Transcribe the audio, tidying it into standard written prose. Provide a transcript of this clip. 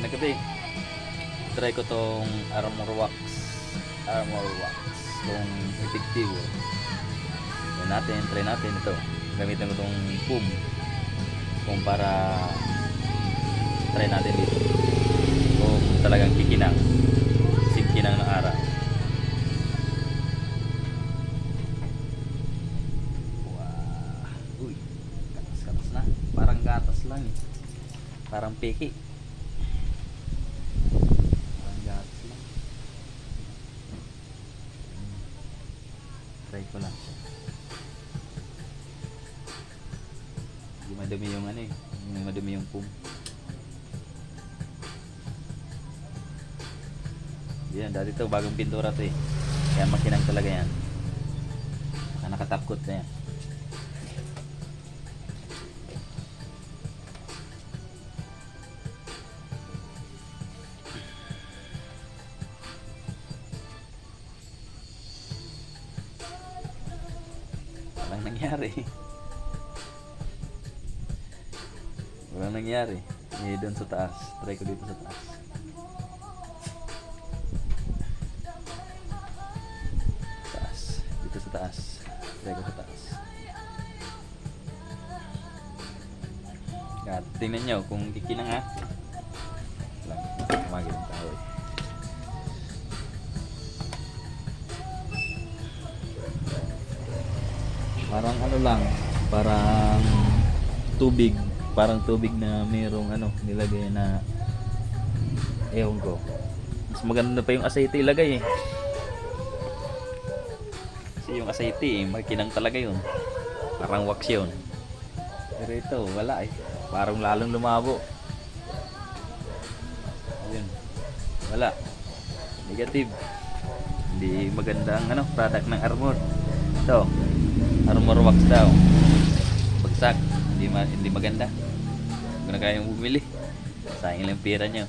Magandang gabi. Try ko tong Armor Wax kung epektibo. Try natin ito. Gamitin ko tong foam kung para try natin dito kung talagang kikinang singkinang ng araw. Wow. Uy, katas na. Parang gatas lang eh. Parang peki. Try ko lang. Hindi madumi yung ano eh. Hindi madumi yung foam. Yan, dati to bagong pintura to eh. Kaya makinang talaga yan. Nakatapkot na yan. Walang nangyari. Walang nangyari. Eh, doon sa taas. Try ko dito sa taas. Dito sa taas. Try ko sa taas. Yan. Tingnan nyo kung kikinang ha. Lang. Tumagin ang tao eh. Parang ano lang, parang tubig na mayroong ano nilagay na ewan ko. Mas maganda pa yung asete ilagay eh. Kasi yung asete eh, makinang talaga yun. Parang wax yun. Pero ito, wala eh. Parang lalong lumabo. Ayun. Wala. Negative. Hindi maganda ang ano, product ng Armor. Ito. Armor Wax daw. Bagsak. Hindi maganda. Kung na kayang bumili, sayang lang pera nyo.